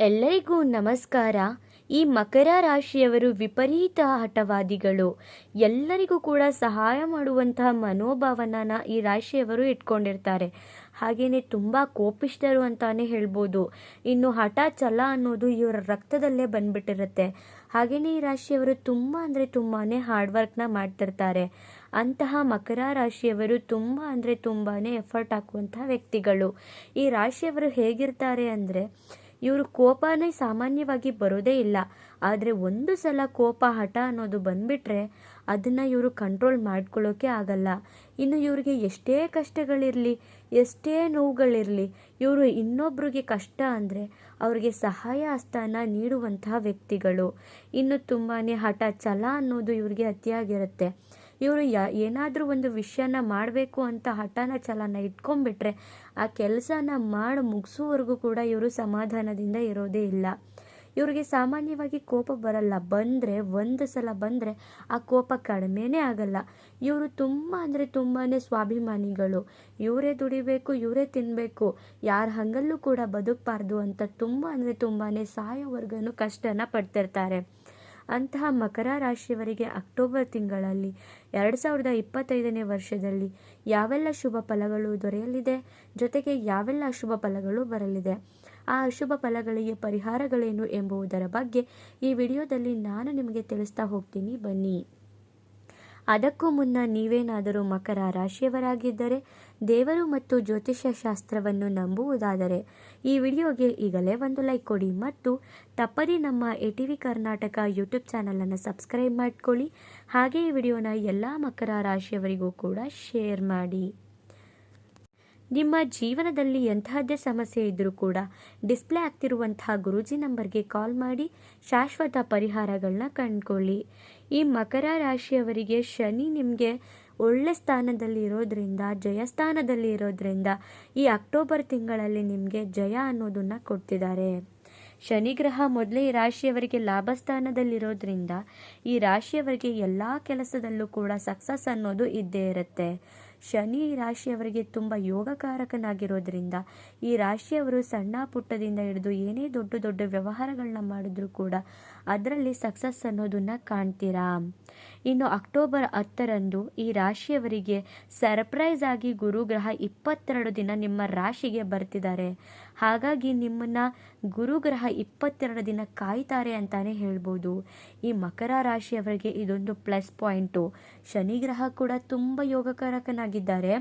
ಎಲ್ಲರಿಗೂ ನಮಸ್ಕಾರ. ಈ ಮಕರ ರಾಶಿಯವರು ವಿಪರೀತ ಹಠವಾದಿಗಳು. ಎಲ್ಲರಿಗೂ ಕೂಡ ಸಹಾಯ ಮಾಡುವಂತಹ ಮನೋಭಾವನನ ಈ ರಾಶಿಯವರು ಇಟ್ಕೊಂಡಿರ್ತಾರೆ. ಹಾಗೆಯೇ ತುಂಬ ಕೋಪಿಷ್ಠರು ಅಂತಾನೆ ಹೇಳ್ಬೋದು. ಇನ್ನು ಹಠ ಛಲ ಅನ್ನೋದು ಇವರ ರಕ್ತದಲ್ಲೇ ಬಂದ್ಬಿಟ್ಟಿರುತ್ತೆ. ಹಾಗೆಯೇ ಈ ರಾಶಿಯವರು ತುಂಬ ಅಂದರೆ ತುಂಬಾ ಹಾರ್ಡ್ ವರ್ಕ್ನ ಮಾಡ್ತಿರ್ತಾರೆ. ಅಂತಹ ಮಕರ ರಾಶಿಯವರು ತುಂಬ ಅಂದರೆ ತುಂಬಾ ಎಫರ್ಟ್ ಹಾಕುವಂತಹ ವ್ಯಕ್ತಿಗಳು. ಈ ರಾಶಿಯವರು ಹೇಗಿರ್ತಾರೆ ಅಂದರೆ, ಇವರು ಕೋಪನೇ ಸಾಮಾನ್ಯವಾಗಿ ಬರೋದೇ ಇಲ್ಲ. ಆದರೆ ಒಂದು ಸಲ ಕೋಪ ಹಠ ಅನ್ನೋದು ಬಂದ್ಬಿಟ್ರೆ ಅದನ್ನು ಇವರು ಕಂಟ್ರೋಲ್ ಮಾಡ್ಕೊಳ್ಳೋಕೆ ಆಗಲ್ಲ. ಇನ್ನು ಇವರಿಗೆ ಎಷ್ಟೇ ಕಷ್ಟಗಳಿರಲಿ, ಎಷ್ಟೇ ನೋವುಗಳಿರಲಿ, ಇವರು ಇನ್ನೊಬ್ರಿಗೆ ಕಷ್ಟ ಅಂದರೆ ಅವರಿಗೆ ಸಹಾಯ ಹಸ್ತನ ನೀಡುವಂತಹ ವ್ಯಕ್ತಿಗಳು. ಇನ್ನು ತುಂಬಾ ಹಠ ಛಲ ಅನ್ನೋದು ಇವರಿಗೆ ಅತಿಯಾಗಿರುತ್ತೆ. ಇವರು ಏನಾದರೂ ಒಂದು ವಿಷಯನ ಮಾಡಬೇಕು ಅಂತ ಹಠನ ಛಲನ ಇಟ್ಕೊಂಡ್ಬಿಟ್ರೆ ಆ ಕೆಲಸನ ಮಾಡಿ ಮುಗಿಸೋವರೆಗೂ ಕೂಡ ಇವರು ಸಮಾಧಾನದಿಂದ ಇರೋದೇ ಇಲ್ಲ. ಇವರಿಗೆ ಸಾಮಾನ್ಯವಾಗಿ ಕೋಪ ಬರಲ್ಲ. ಬಂದರೆ ಒಂದು ಸಲ ಬಂದರೆ ಆ ಕೋಪ ಕಡಿಮೆನೇ ಆಗಲ್ಲ. ಇವರು ತುಂಬ ಅಂದರೆ ತುಂಬಾ ಸ್ವಾಭಿಮಾನಿಗಳು. ಇವರೇ ದುಡಿಬೇಕು, ಇವರೇ ತಿನ್ನಬೇಕು, ಯಾರ ಹಂಗಲ್ಲೂ ಕೂಡ ಬದುಕಬಾರ್ದು ಅಂತ ತುಂಬ ಅಂದರೆ ತುಂಬಾ ಸಾಯೋವರೆಗೂ ಕಷ್ಟನ ಪಡ್ತಿರ್ತಾರೆ. ಅಂತಹ ಮಕರ ರಾಶಿಯವರಿಗೆ ಅಕ್ಟೋಬರ್ ತಿಂಗಳಲ್ಲಿ 2025ನೇ ವರ್ಷದಲ್ಲಿ ಯಾವೆಲ್ಲ ಶುಭ ಫಲಗಳು ದೊರೆಯಲಿದೆ, ಜೊತೆಗೆ ಯಾವೆಲ್ಲ ಅಶುಭ ಫಲಗಳು ಬರಲಿದೆ, ಆ ಅಶುಭ ಫಲಗಳಿಗೆ ಪರಿಹಾರಗಳೇನು ಎಂಬುದರ ಬಗ್ಗೆ ಈ ವಿಡಿಯೋದಲ್ಲಿ ನಾನು ನಿಮಗೆ ತಿಳಿಸ್ತಾ ಹೋಗ್ತೀನಿ, ಬನ್ನಿ. ಅದಕ್ಕೂ ಮುನ್ನ ನೀವೇನಾದರೂ ಮಕರ ರಾಶಿಯವರಾಗಿದ್ದರೆ, ದೇವರು ಮತ್ತು ಜ್ಯೋತಿಷ್ಯ ಶಾಸ್ತ್ರವನ್ನು ನಂಬುವುದಾದರೆ ಈ ವಿಡಿಯೋಗೆ ಈಗಲೇ ಒಂದು ಲೈಕ್ ಕೊಡಿ ಮತ್ತು ತಪ್ಪದೇ ನಮ್ಮ ATV ಕರ್ನಾಟಕ ಯೂಟ್ಯೂಬ್ ಚಾನಲನ್ನು ಸಬ್ಸ್ಕ್ರೈಬ್ ಮಾಡ್ಕೊಳ್ಳಿ. ಹಾಗೆ ಈ ವಿಡಿಯೋನ ಎಲ್ಲ ಮಕರ ರಾಶಿಯವರಿಗೂ ಕೂಡ ಶೇರ್ ಮಾಡಿ. ನಿಮ್ಮ ಜೀವನದಲ್ಲಿ ಎಂತಹದ್ದೇ ಸಮಸ್ಯೆ ಇದ್ದರೂ ಕೂಡ ಡಿಸ್ಪ್ಲೇ ಆಗ್ತಿರುವಂತಹ ಗುರೂಜಿ ನಂಬರ್ಗೆ ಕಾಲ್ ಮಾಡಿ ಶಾಶ್ವತ ಪರಿಹಾರಗಳನ್ನ ಕಂಡುಕೊಳ್ಳಿ. ಈ ಮಕರ ರಾಶಿಯವರಿಗೆ ಶನಿ ನಿಮಗೆ ಒಳ್ಳೆ ಸ್ಥಾನದಲ್ಲಿ ಇರೋದ್ರಿಂದ, ಜಯಸ್ಥಾನದಲ್ಲಿ ಇರೋದ್ರಿಂದ ಈ ಅಕ್ಟೋಬರ್ ತಿಂಗಳಲ್ಲಿ ನಿಮಗೆ ಜಯ ಅನ್ನೋದನ್ನು ಕೊಡ್ತಿದ್ದಾರೆ. ಶನಿ ಗ್ರಹ ಮೊದಲೇ ಈ ರಾಶಿಯವರಿಗೆ ಲಾಭ ಸ್ಥಾನದಲ್ಲಿರೋದ್ರಿಂದ ಈ ರಾಶಿಯವರಿಗೆ ಎಲ್ಲ ಕೆಲಸದಲ್ಲೂ ಕೂಡ ಸಕ್ಸಸ್ ಅನ್ನೋದು ಇದ್ದೇ ಇರುತ್ತೆ. ಶನಿ ಈ ರಾಶಿಯವರಿಗೆ ತುಂಬ ಯೋಗಕಾರಕನಾಗಿರೋದ್ರಿಂದ ಈ ರಾಶಿಯವರು ಸಣ್ಣ ಪುಟ್ಟದಿಂದ ಹಿಡಿದು ಏನೇ ದೊಡ್ಡ ದೊಡ್ಡ ವ್ಯವಹಾರಗಳನ್ನ ಮಾಡಿದ್ರೂ ಕೂಡ ಅದರಲ್ಲಿ ಸಕ್ಸಸ್ ಅನ್ನೋದನ್ನ ಕಾಣ್ತೀರಾ. ಇನ್ನು ಅಕ್ಟೋಬರ್ 10ರಂದು ಈ ರಾಶಿಯವರಿಗೆ ಸರ್ಪ್ರೈಸ್ ಆಗಿ ಗುರುಗ್ರಹ 22 ದಿನ ನಿಮ್ಮ ರಾಶಿಗೆ ಬರ್ತಿದ್ದಾರೆ. ಹಾಗಾಗಿ ನಿಮ್ಮನ್ನ ಗುರುಗ್ರಹ 22 ದಿನ ಕಾಯ್ತಾರೆ ಅಂತಾನೆ ಹೇಳ್ಬೋದು. ಈ ಮಕರ ರಾಶಿಯವರಿಗೆ ಇದೊಂದು ಪ್ಲಸ್ ಪಾಯಿಂಟು. ಶನಿ ಗ್ರಹ ಕೂಡ ತುಂಬ ಯೋಗಕಾರಕನಾಗಿದ್ದಾರೆ.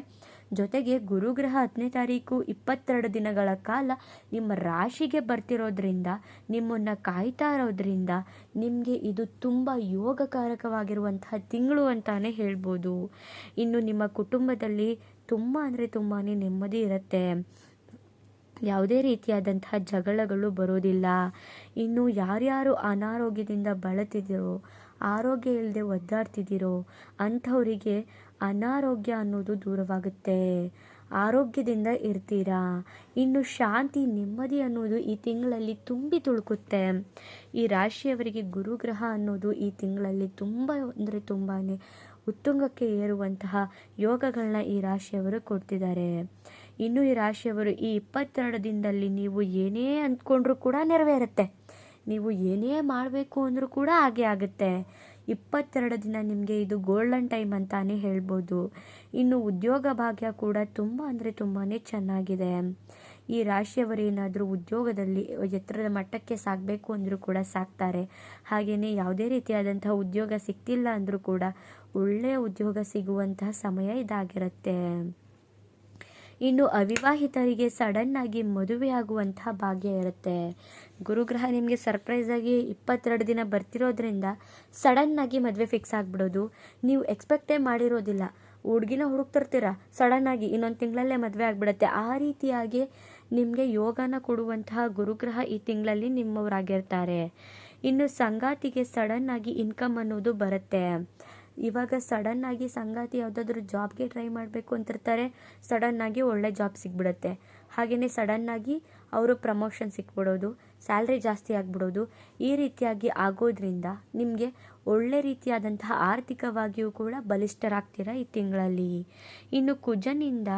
ಜೊತೆಗೆ ಗುರುಗ್ರಹ 10ನೇ ತಾರೀಕು 22 ದಿನಗಳ ಕಾಲ ನಿಮ್ಮ ರಾಶಿಗೆ ಬರ್ತಿರೋದ್ರಿಂದ, ನಿಮ್ಮನ್ನು ಕಾಯ್ತಾ ಇರೋದ್ರಿಂದ ನಿಮಗೆ ಇದು ತುಂಬ ಯೋಗಕಾರಕವಾಗಿರುವಂತಹ ತಿಂಗಳು ಅಂತಾನೆ ಹೇಳ್ಬೋದು. ಇನ್ನು ನಿಮ್ಮ ಕುಟುಂಬದಲ್ಲಿ ತುಂಬ ಅಂದರೆ ತುಂಬಾ ನೆಮ್ಮದಿ ಇರುತ್ತೆ. ಯಾವುದೇ ರೀತಿಯಾದಂತಹ ಜಗಳಗಳು ಬರೋದಿಲ್ಲ. ಇನ್ನು ಯಾರ್ಯಾರು ಅನಾರೋಗ್ಯದಿಂದ ಬಳಲ್ತಿದ್ದೀರೋ, ಆರೋಗ್ಯ ಇಲ್ಲದೆ ಒದ್ದಾಡ್ತಿದ್ದೀರೋ ಅಂಥವರಿಗೆ ಅನಾರೋಗ್ಯ ಅನ್ನೋದು ದೂರವಾಗುತ್ತೆ. ಆರೋಗ್ಯದಿಂದ ಇರ್ತೀರಾ. ಇನ್ನು ಶಾಂತಿ, ನೆಮ್ಮದಿ ಅನ್ನೋದು ಈ ತಿಂಗಳಲ್ಲಿ ತುಂಬಿ ತುಳುಕುತ್ತೆ. ಈ ರಾಶಿಯವರಿಗೆ ಗುರುಗ್ರಹ ಅನ್ನೋದು ಈ ತಿಂಗಳಲ್ಲಿ ತುಂಬ ಅಂದರೆ ತುಂಬಾ ಉತ್ತುಂಗಕ್ಕೆ ಏರುವಂತಹ ಯೋಗಗಳನ್ನ ಈ ರಾಶಿಯವರು ಕೊಡ್ತಿದ್ದಾರೆ. ಇನ್ನು ಈ ರಾಶಿಯವರು ಈ 22 ದಿನದಲ್ಲಿ ನೀವು ಏನೇ ಅಂದ್ಕೊಂಡ್ರೂ ಕೂಡ ನೆರವೇರುತ್ತೆ. ನೀವು ಏನೇ ಮಾಡಬೇಕು ಅಂದರೂ ಕೂಡ ಹಾಗೆ ಆಗುತ್ತೆ. 22 ದಿನ ನಿಮಗೆ ಇದು ಗೋಲ್ಡನ್ ಟೈಮ್ ಅಂತಾನೆ ಹೇಳ್ಬೋದು. ಇನ್ನು ಉದ್ಯೋಗ ಭಾಗ್ಯ ಕೂಡ ತುಂಬ ಅಂದರೆ ತುಂಬಾ ಚೆನ್ನಾಗಿದೆ. ಈ ರಾಶಿಯವರು ಏನಾದರೂ ಉದ್ಯೋಗದಲ್ಲಿ ಎತ್ತರದ ಮಟ್ಟಕ್ಕೆ ಸಾಗಬೇಕು ಅಂದರೂ ಕೂಡ ಸಾಕ್ತಾರೆ. ಹಾಗೆಯೇ ಯಾವುದೇ ರೀತಿಯಾದಂತಹ ಉದ್ಯೋಗ ಸಿಗ್ತಿಲ್ಲ ಅಂದರೂ ಕೂಡ ಒಳ್ಳೆಯ ಉದ್ಯೋಗ ಸಿಗುವಂತಹ ಸಮಯ ಇದಾಗಿರುತ್ತೆ. ಇನ್ನು ಅವಿವಾಹಿತರಿಗೆ ಸಡನ್ ಆಗಿ ಮದುವೆ ಆಗುವಂತಹ ಭಾಗ್ಯ ಇರುತ್ತೆ. ಗುರುಗ್ರಹ ನಿಮಗೆ ಸರ್ಪ್ರೈಸ್ ಆಗಿ 22 ದಿನ ಬರ್ತಿರೋದ್ರಿಂದ ಸಡನ್ ಆಗಿ ಮದುವೆ ಫಿಕ್ಸ್ ಆಗಿಬಿಡೋದು. ನೀವು ಎಕ್ಸ್ಪೆಕ್ಟೇ ಮಾಡಿರೋದಿಲ್ಲ, ಹುಡುಗಿನ ಹುಡುಕ್ತಿರ್ತೀರ, ಸಡನ್ ಆಗಿ ಇನ್ನೊಂದು ತಿಂಗಳಲ್ಲೇ ಮದುವೆ ಆಗಿಬಿಡುತ್ತೆ. ಆ ರೀತಿಯಾಗಿ ನಿಮಗೆ ಯೋಗನ ಕೊಡುವಂತಹ ಗುರುಗ್ರಹ ಈ ತಿಂಗಳಲ್ಲಿ ನಿಮ್ಮವರಾಗಿರ್ತಾರೆ. ಇನ್ನು ಸಂಗಾತಿಗೆ ಸಡನ್ ಆಗಿ ಇನ್ಕಮ್ ಅನ್ನೋದು ಬರುತ್ತೆ. ಇವಾಗ ಸಡನ್ ಆಗಿ ಸಂಗಾತಿ ಯಾವುದಾದ್ರೂ ಜಾಬ್ಗೆ ಟ್ರೈ ಮಾಡಬೇಕು ಅಂತಿರ್ತಾರೆ, ಸಡನ್ ಆಗಿ ಒಳ್ಳೆ ಜಾಬ್ ಸಿಗ್ಬಿಡುತ್ತೆ. ಹಾಗೆಯೇ ಸಡನ್ ಆಗಿ ಅವರು ಪ್ರಮೋಷನ್ ಸಿಕ್ಬಿಡೋದು, ಸ್ಯಾಲ್ರಿ ಜಾಸ್ತಿ ಆಗಿಬಿಡೋದು, ಈ ರೀತಿಯಾಗಿ ಆಗೋದ್ರಿಂದ ನಿಮಗೆ ಒಳ್ಳೆ ರೀತಿಯಾದಂತಹ ಆರ್ಥಿಕವಾಗಿಯೂ ಕೂಡ ಬಲಿಷ್ಠರಾಗ್ತೀರಾ ಈ ತಿಂಗಳಲ್ಲಿ. ಇನ್ನು ಕುಜನಿಂದ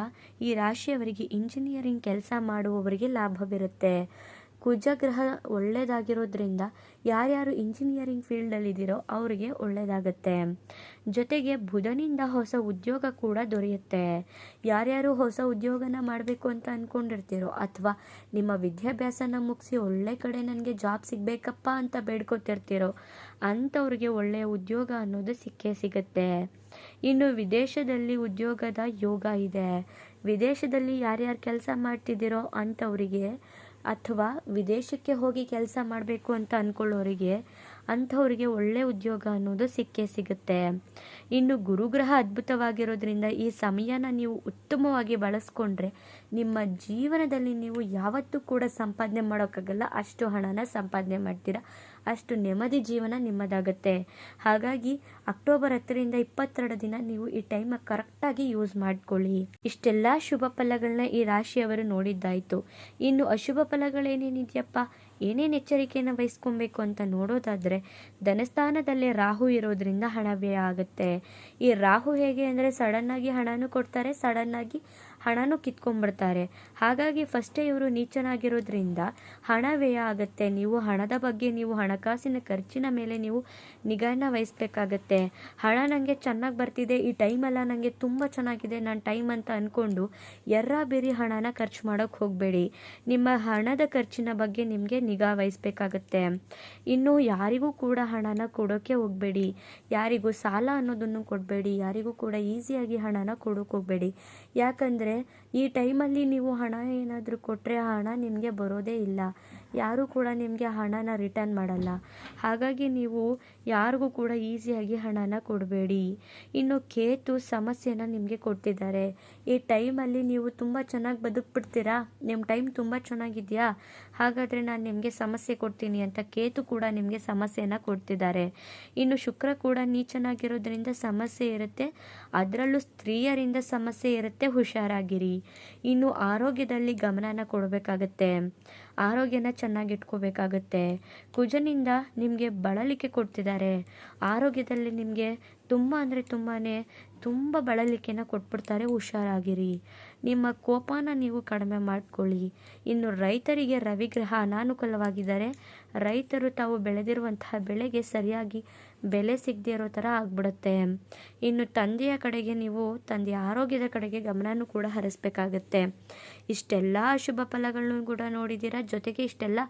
ಈ ರಾಶಿಯವರಿಗೆ ಇಂಜಿನಿಯರಿಂಗ್ ಕೆಲಸ ಮಾಡುವವರಿಗೆ ಲಾಭವಿರುತ್ತೆ. ಕುಜಗ್ರಹ ಒಳ್ಳೆಯದಾಗಿರೋದ್ರಿಂದ ಯಾರ್ಯಾರು ಇಂಜಿನಿಯರಿಂಗ್ ಫೀಲ್ಡಲ್ಲಿದ್ದೀರೋ ಅವರಿಗೆ ಒಳ್ಳೆಯದಾಗತ್ತೆ. ಜೊತೆಗೆ ಬುಧನಿಂದ ಹೊಸ ಉದ್ಯೋಗ ಕೂಡ ದೊರೆಯುತ್ತೆ. ಯಾರ್ಯಾರು ಹೊಸ ಉದ್ಯೋಗನ ಮಾಡಬೇಕು ಅಂತ ಅಂದ್ಕೊಂಡಿರ್ತೀರೋ ಅಥವಾ ನಿಮ್ಮ ವಿದ್ಯಾಭ್ಯಾಸನ ಮುಗಿಸಿ ಒಳ್ಳೆ ಕಡೆ ನನಗೆ ಜಾಬ್ ಸಿಗಬೇಕಪ್ಪ ಅಂತ ಬೇಡ್ಕೊತಿರ್ತೀರೋ ಅಂಥವ್ರಿಗೆ ಒಳ್ಳೆಯ ಉದ್ಯೋಗ ಅನ್ನೋದು ಸಿಕ್ಕೇ ಸಿಗುತ್ತೆ. ಇನ್ನು ವಿದೇಶದಲ್ಲಿ ಉದ್ಯೋಗದ ಯೋಗ ಇದೆ. ವಿದೇಶದಲ್ಲಿ ಯಾರ್ಯಾರು ಕೆಲಸ ಮಾಡ್ತಿದ್ದೀರೋ ಅಂಥವರಿಗೆ ಅಥವಾ ವಿದೇಶಕ್ಕೆ ಹೋಗಿ ಕೆಲಸ ಮಾಡಬೇಕು ಅಂತ ಅಂದ್ಕೊಳ್ಳೋರಿಗೆ ಅಂಥವ್ರಿಗೆ ಒಳ್ಳೆ ಉದ್ಯೋಗ ಅನ್ನೋದು ಸಿಕ್ಕೇ ಸಿಗುತ್ತೆ. ಇನ್ನು ಗುರುಗ್ರಹ ಅದ್ಭುತವಾಗಿರೋದ್ರಿಂದ ಈ ಸಮಯನ ನೀವು ಉತ್ತಮವಾಗಿ ಬಳಸ್ಕೊಂಡ್ರೆ ನಿಮ್ಮ ಜೀವನದಲ್ಲಿ ನೀವು ಯಾವತ್ತೂ ಕೂಡ ಸಂಪಾದನೆ ಮಾಡೋಕ್ಕಾಗಲ್ಲ, ಅಷ್ಟು ಹಣನ ಸಂಪಾದನೆ ಮಾಡ್ತೀರಾ, ಅಷ್ಟು ನೆಮ್ಮದಿ ಜೀವನ ನಿಮ್ಮದಾಗತ್ತೆ. ಹಾಗಾಗಿ ಅಕ್ಟೋಬರ್ 10ರಿಂದ 22 ದಿನ ನೀವು ಈ ಟೈಮ್ ಕರೆಕ್ಟಾಗಿ ಯೂಸ್ ಮಾಡ್ಕೊಳ್ಳಿ. ಇಷ್ಟೆಲ್ಲ ಶುಭ ಫಲಗಳನ್ನ ಈ ರಾಶಿಯವರು ನೋಡಿದ್ದಾಯಿತು. ಇನ್ನು ಅಶುಭ ಫಲಗಳೇನೇನಿದೆಯಪ್ಪ, ಏನೇನು ಎಚ್ಚರಿಕೆಯನ್ನು ವಹಿಸ್ಕೊಬೇಕು ಅಂತ ನೋಡೋದಾದರೆ, ಧನಸ್ಥಾನದಲ್ಲೇ ರಾಹು ಇರೋದ್ರಿಂದ ಹಣ ವ್ಯಯ ಆಗುತ್ತೆ. ಈ ರಾಹು ಹೇಗೆ ಅಂದರೆ ಸಡನ್ನಾಗಿ ಹಣನೂ ಕೊಡ್ತಾರೆ, ಸಡನ್ನಾಗಿ ಹಣನೂ ಕಿತ್ಕೊಂಡ್ಬಿಡ್ತಾರೆ. ಹಾಗಾಗಿ ಫಸ್ಟೇ ಇವರು ನೀಚನಾಗಿರೋದ್ರಿಂದ ಹಣ ವ್ಯಯ ಆಗುತ್ತೆ. ನೀವು ಹಣದ ಬಗ್ಗೆ, ನೀವು ಹಣಕಾಸಿನ ಖರ್ಚಿನ ಮೇಲೆ ನೀವು ನಿಗಾನ ವಹಿಸ್ಬೇಕಾಗತ್ತೆ. ಹಣ ನನಗೆ ಚೆನ್ನಾಗಿ ಬರ್ತಿದೆ, ಈ ಟೈಮೆಲ್ಲ ನನಗೆ ತುಂಬ ಚೆನ್ನಾಗಿದೆ ನನ್ನ ಟೈಮ್ ಅಂತ ಅಂದ್ಕೊಂಡು ಬೇರೆ ಹಣನ ಖರ್ಚು ಮಾಡೋಕ್ಕೆ ಹೋಗಬೇಡಿ. ನಿಮ್ಮ ಹಣದ ಖರ್ಚಿನ ಬಗ್ಗೆ ನಿಮಗೆ ನಿಗಾ ವಹಿಸ್ಬೇಕಾಗತ್ತೆ. ಇನ್ನು ಯಾರಿಗೂ ಕೂಡ ಹಣನ ಕೊಡೋಕ್ಕೆ ಹೋಗಬೇಡಿ, ಯಾರಿಗೂ ಸಾಲ ಅನ್ನೋದನ್ನು ಕೊಡಬೇಡಿ, ಯಾರಿಗೂ ಕೂಡ ಈಸಿಯಾಗಿ ಹಣನ ಕೊಡೋಕ್ಕೆ ಹೋಗಬೇಡಿ. ಯಾಕಂದರೆ ಈ ಟೈಮಲ್ಲಿ ನೀವು ಹಣ ಏನಾದರೂ ಕೊಟ್ಟರೆ ಆ ಹಣ ನಿಮಗೆ ಬರೋದೇ ಇಲ್ಲ, ಯಾರೂ ಕೂಡ ನಿಮಗೆ ಹಣನ ರಿಟರ್ನ್ ಮಾಡಲ್ಲ. ಹಾಗಾಗಿ ನೀವು ಯಾರಿಗೂ ಕೂಡ ಈಸಿಯಾಗಿ ಹಣನ ಕೊಡಬೇಡಿ. ಇನ್ನು ಕೇತು ಸಮಸ್ಯೆನ ನಿಮಗೆ ಕೊಡ್ತಿದ್ದಾರೆ. ಈ ಟೈಮಲ್ಲಿ ನೀವು ತುಂಬ ಚೆನ್ನಾಗಿ ಬದುಕ್ಬಿಡ್ತೀರಾ, ನಿಮ್ಮ ಟೈಮ್ ತುಂಬ ಚೆನ್ನಾಗಿದೆಯಾ, ಹಾಗಾದರೆ ನಾನು ನಿಮಗೆ ಸಮಸ್ಯೆ ಕೊಡ್ತೀನಿ ಅಂತ ಕೇತು ಕೂಡ ನಿಮಗೆ ಸಮಸ್ಯೆನ ಕೊಡ್ತಿದ್ದಾರೆ. ಇನ್ನು ಶುಕ್ರ ಕೂಡ ನೀಚನಾಗಿರೋದ್ರಿಂದ ಸಮಸ್ಯೆ ಇರುತ್ತೆ, ಅದರಲ್ಲೂ ಸ್ತ್ರೀಯರಿಂದ ಸಮಸ್ಯೆ ಇರುತ್ತೆ, ಹುಷಾರಾಗಿರಿ. ಇನ್ನು ಆರೋಗ್ಯದಲ್ಲಿ ಗಮನನ ಕೊಡಬೇಕಾಗತ್ತೆ, ಆರೋಗ್ಯನ ಚೆನ್ನಾಗಿಟ್ಕೋಬೇಕಾಗತ್ತೆ. ಕುಜನಿಂದ ನಿಮಗೆ ಬಳಲಿಕೆ ಕೊಡ್ತಿದ್ದಾರೆ, ಆರೋಗ್ಯದಲ್ಲಿ ನಿಮಗೆ ತುಂಬ ಅಂದರೆ ತುಂಬ ಬಳಲಿಕೆನ ಕೊಟ್ಬಿಡ್ತಾರೆ, ಹುಷಾರಾಗಿರಿ. ನಿಮ್ಮ ಕೋಪನ ನೀವು ಕಡಿಮೆ ಮಾಡ್ಕೊಳ್ಳಿ. ಇನ್ನು ರೈತರಿಗೆ ರವಿಗ್ರಹ ಅನಾನುಕೂಲವಾಗಿದ್ದಾರೆ. ರೈತರು ತಾವು ಬೆಳೆದಿರುವಂತಹ ಬೆಳೆಗೆ ಸರಿಯಾಗಿ ಬೆಲೆ ಸಿಗದೇ ಇರೋ ಥರ ಆಗ್ಬಿಡುತ್ತೆ. ಇನ್ನು ತಂದೆಯ ಕಡೆಗೆ ನೀವು ತಂದೆಯ ಆರೋಗ್ಯದ ಕಡೆಗೆ ಗಮನನೂ ಕೂಡ ಹರಿಸ್ಬೇಕಾಗತ್ತೆ. ಇಷ್ಟೆಲ್ಲ ಶುಭ ಫಲಗಳನ್ನು ಕೂಡ ನೋಡಿದ್ದೀರಾ, ಜೊತೆಗೆ ಇಷ್ಟೆಲ್ಲ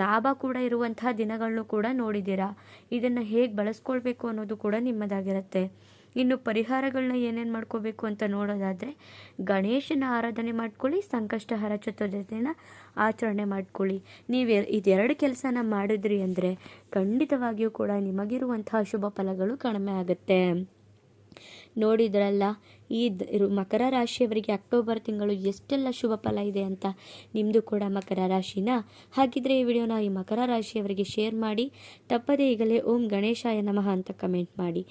ಲಾಭ ಕೂಡ ಇರುವಂತಹ ದಿನಗಳನ್ನು ಕೂಡ ನೋಡಿದ್ದೀರಾ. ಇದನ್ನು ಹೇಗೆ ಬಳಸ್ಕೊಳ್ಬೇಕು ಅನ್ನೋದು ಕೂಡ ನಿಮ್ಮದಾಗಿರುತ್ತೆ. ಇನ್ನು ಪರಿಹಾರಗಳನ್ನ ಏನೇನು ಮಾಡ್ಕೋಬೇಕು ಅಂತ ನೋಡೋದಾದರೆ, ಗಣೇಶನ ಆರಾಧನೆ ಮಾಡ್ಕೊಳ್ಳಿ, ಸಂಕಷ್ಟಹರ ಚತುರ್ದಶಿನ ಆಚರಣೆ ಮಾಡ್ಕೊಳ್ಳಿ. ನೀವು ಇದೆರಡು ಕೆಲಸನ ಮಾಡಿದ್ರಿ ಅಂದರೆ ಖಂಡಿತವಾಗಿಯೂ ಕೂಡ ನಿಮಗಿರುವಂತಹ ಶುಭ ಫಲಗಳು ಕಡಿಮೆ ಆಗುತ್ತೆ. ನೋಡಿದ್ರಲ್ಲ, ಈ ಮಕರ ರಾಶಿಯವರಿಗೆ ಅಕ್ಟೋಬರ್ ತಿಂಗಳು ಎಷ್ಟೆಲ್ಲ ಶುಭ ಫಲ ಇದೆ ಅಂತ. ನಿಮ್ಮದು ಕೂಡ ಮಕರ ರಾಶಿನ? ಹಾಗಿದ್ರೆ ಈ ವಿಡಿಯೋನ ಈ ಮಕರ ರಾಶಿಯವರಿಗೆ ಶೇರ್ ಮಾಡಿ. ತಪ್ಪದೇ ಈಗಲೇ ಓಂ ಗಣೇಶಾಯ ನಮಃ ಅಂತ ಕಮೆಂಟ್ ಮಾಡಿ.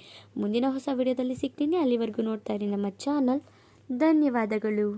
ಮುಂದಿನ ಹೊಸ ವಿಡಿಯೋದಲ್ಲಿ ಸಿಗ್ತೀನಿ. ಅಲ್ಲಿವರೆಗೂ ನೋಡ್ತಾ ಇರಿ ನಮ್ಮ ಚಾನಲ್. ಧನ್ಯವಾದಗಳು.